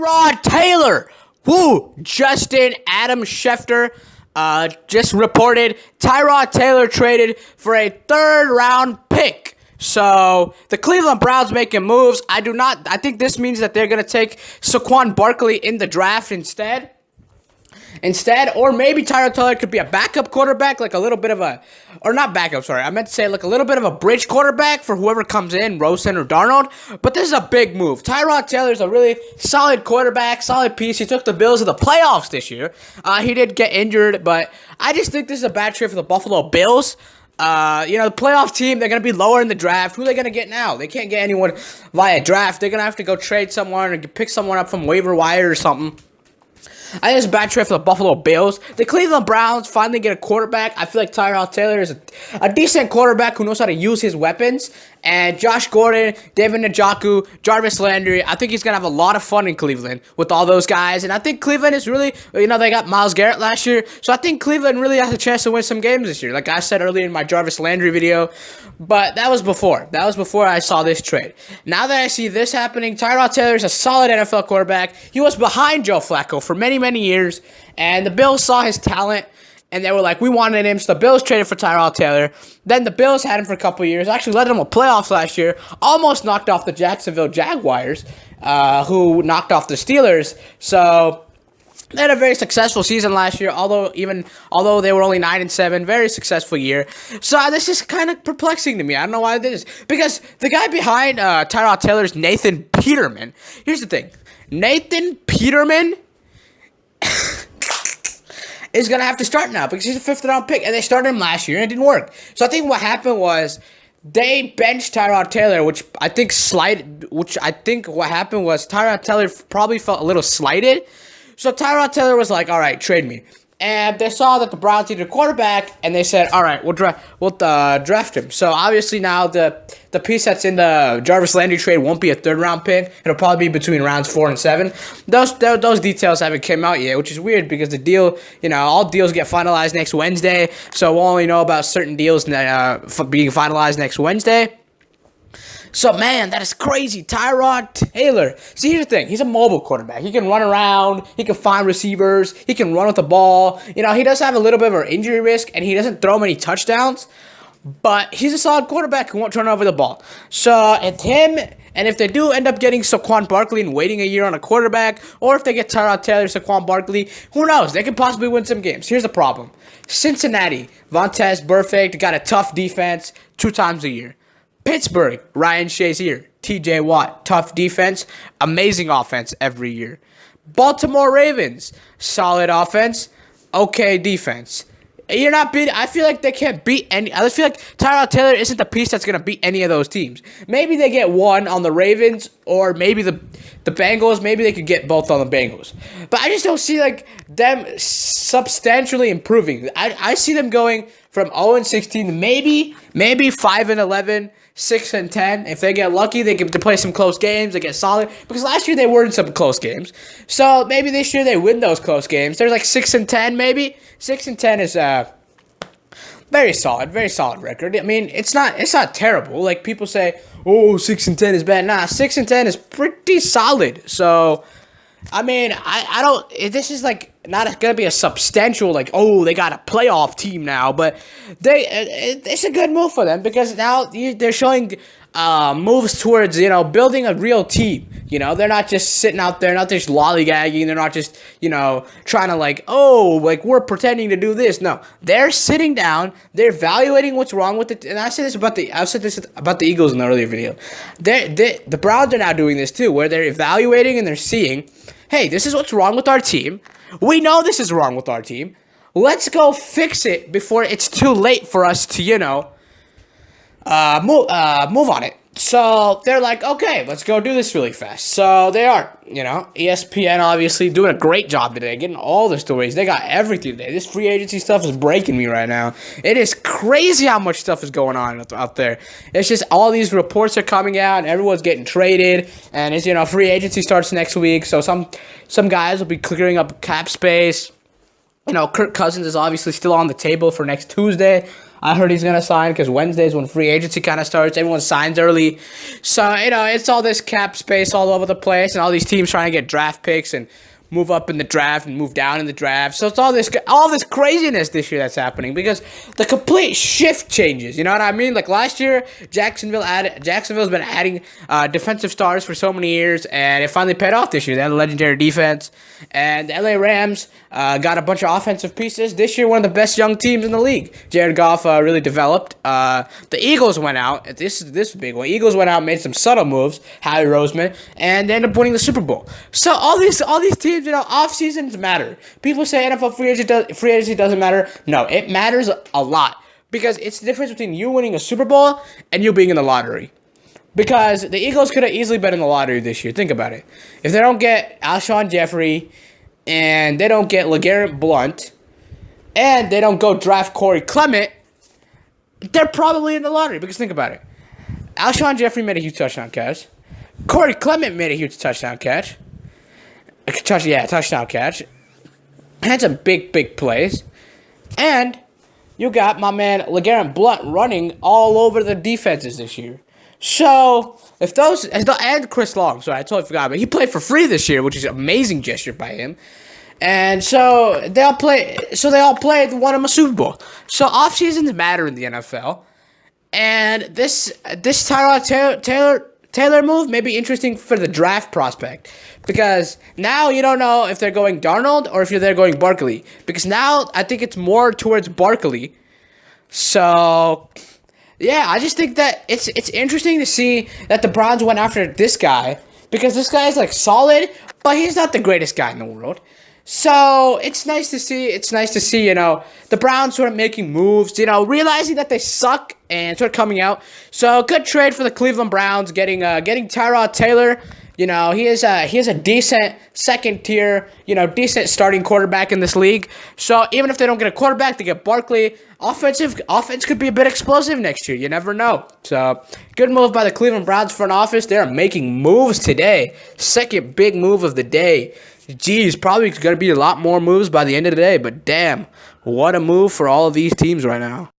Tyrod Taylor. Woo! Justin Adam Schefter just reported Tyrod Taylor traded for a third-round pick. So the Cleveland Browns making moves. I think this means that they're going to take Saquon Barkley in the draft instead, or maybe Tyrod Taylor could be a backup quarterback, like a little bit of a, or not backup, sorry, I meant to say like a little bit of a bridge quarterback for whoever comes in, Rosen or Darnold, but this is a big move. Tyrod Taylor is a really solid quarterback, solid piece. He took the Bills to the playoffs this year. He did get injured, but I just think this is a bad trade for the Buffalo Bills. The playoff team, they're going to be lower in the draft. Who are they going to get now? They can't get anyone via draft. They're going to have to go trade someone or pick someone up from waiver wire or something. I think it's a bad trade for the Buffalo Bills. The Cleveland Browns finally get a quarterback. I feel like Tyrod Taylor is a decent quarterback who knows how to use his weapons. And Josh Gordon, David Njoku, Jarvis Landry, I think he's going to have a lot of fun in Cleveland with all those guys. And I think Cleveland is really, they got Myles Garrett last year. So I think Cleveland really has a chance to win some games this year. Like I said earlier in my Jarvis Landry video. But that was before. That was before I saw this trade. Now that I see this happening, Tyrod Taylor is a solid NFL quarterback. He was behind Joe Flacco for many, many years. And the Bills saw his talent. And they were like, we wanted him. So the Bills traded for Tyrod Taylor. Then the Bills had him for a couple years. Actually led them to playoffs last year. Almost knocked off the Jacksonville Jaguars, who knocked off the Steelers. So they had a very successful season last year. Although they were only 9-7, very successful year. So this is kind of perplexing to me. I don't know why this is. Because the guy behind Tyrod Taylor is Nathan Peterman. Here's the thing. Nathan Peterman is going to have to start now because he's a fifth-round pick, and they started him last year, and it didn't work. So I think what happened was they benched Tyrod Taylor, which I think what happened was Tyrod Taylor probably felt a little slighted. So Tyrod Taylor was like, all right, trade me. And they saw that the Browns needed a quarterback, and they said, all right, we'll draft him. So obviously now the piece that's in the Jarvis Landry trade won't be a third-round pick. It'll probably be between rounds 4 and 7. Those details haven't come out yet, which is weird because the deal, all deals get finalized next Wednesday. So we'll only know about certain deals being finalized next Wednesday. So, man, that is crazy. Tyrod Taylor. See, here's the thing. He's a mobile quarterback. He can run around. He can find receivers. He can run with the ball. He does have a little bit of an injury risk, and he doesn't throw many touchdowns. But he's a solid quarterback who won't turn over the ball. So, it's him, and if they do end up getting Saquon Barkley and waiting a year on a quarterback, or if they get Tyrod Taylor, Saquon Barkley, who knows? They could possibly win some games. Here's the problem. Cincinnati, Vontaze Burfict, got a tough defense 2 times a year. Pittsburgh, Ryan Shazier, TJ Watt, tough defense, amazing offense every year. Baltimore Ravens, solid offense, okay defense. You're not beating. I feel like they can't beat any. I feel like Tyrod Taylor isn't the piece that's going to beat any of those teams. Maybe they get one on the Ravens, or maybe the Bengals. Maybe they could get both on the Bengals. But I just don't see them substantially improving. I see them going from 0-16 to maybe 5-11. 6-10. If they get lucky, they get to play some close games. They get solid because last year they were in some close games. So maybe this year they win those close games. There's 6-10 maybe. 6-10 is very solid record. I mean, it's not terrible. Like people say, oh, 6-10 is bad. Nah, 6-10 is pretty solid. So I mean, I don't. This is not going to be a substantial they got a playoff team now, but it's a good move for them because now they're showing moves towards building a real team. They're not just sitting out there, not just lollygagging. They're not just trying to we're pretending to do this. No, they're sitting down. They're evaluating what's wrong with it. And I've said this about the Eagles in the earlier video. The Browns are now doing this too, where they're evaluating and they're seeing, hey, this is what's wrong with our team. We know this is wrong with our team. Let's go fix it before it's too late for us to, move on it. So they're like, okay, let's go do this really fast. So they are, ESPN obviously doing a great job today, getting all the stories. They got everything today. This free agency stuff is breaking me right now. It is crazy how much stuff is going on out there. It's just all these reports are coming out, and everyone's getting traded. And it's, free agency starts next week. So some guys will be clearing up cap space. Kirk Cousins is obviously still on the table for next Tuesday. I heard he's going to sign because Wednesday's when free agency kind of starts. Everyone signs early. So, it's all this cap space all over the place and all these teams trying to get draft picks and move up in the draft and move down in the draft. So it's all this craziness this year that's happening because the complete shift changes. You know what I mean? Like last year, Jacksonville's been adding defensive stars for so many years, and it finally paid off this year. They had a legendary defense, and the LA Rams got a bunch of offensive pieces. This year, one of the best young teams in the league. Jared Goff really developed. The Eagles went out. This is a big one. Eagles went out, made some subtle moves. Howie Roseman, and they ended up winning the Super Bowl. So all these teams. Off seasons matter. People say NFL free agency doesn't matter. No, it matters a lot because it's the difference between you winning a Super Bowl and you being in the lottery. Because the Eagles could have easily been in the lottery this year. Think about it. If they don't get Alshon Jeffrey and they don't get LeGarrette Blount and they don't go draft Corey Clement, they're probably in the lottery. Because think about it. Alshon Jeffrey made a huge touchdown catch. Corey Clement made a huge touchdown catch. Touchdown catch. Had some big plays. And you got my man LeGarrette Blount running all over the defenses this year. So, and Chris Long, sorry, I totally forgot, but he played for free this year, which is an amazing gesture by him. And so, they all played and won him a Super Bowl. So, off seasons matter in the NFL. And this Tyrod Taylor move may be interesting for the draft prospect because now you don't know if they're going Darnold or if they're going Barkley because now I think it's more towards Barkley. So, yeah, I just think that it's interesting to see that the Browns went after this guy because this guy is like solid, but he's not the greatest guy in the world. So, it's nice to see, the Browns sort of making moves, realizing that they suck and sort of coming out. So, good trade for the Cleveland Browns, getting Tyrod Taylor. He is a decent second tier, decent starting quarterback in this league. So, even if they don't get a quarterback, they get Barkley. Offense could be a bit explosive next year. You never know. So, good move by the Cleveland Browns front office. They're making moves today. Second big move of the day. Geez, probably going to be a lot more moves by the end of the day, but damn, what a move for all of these teams right now.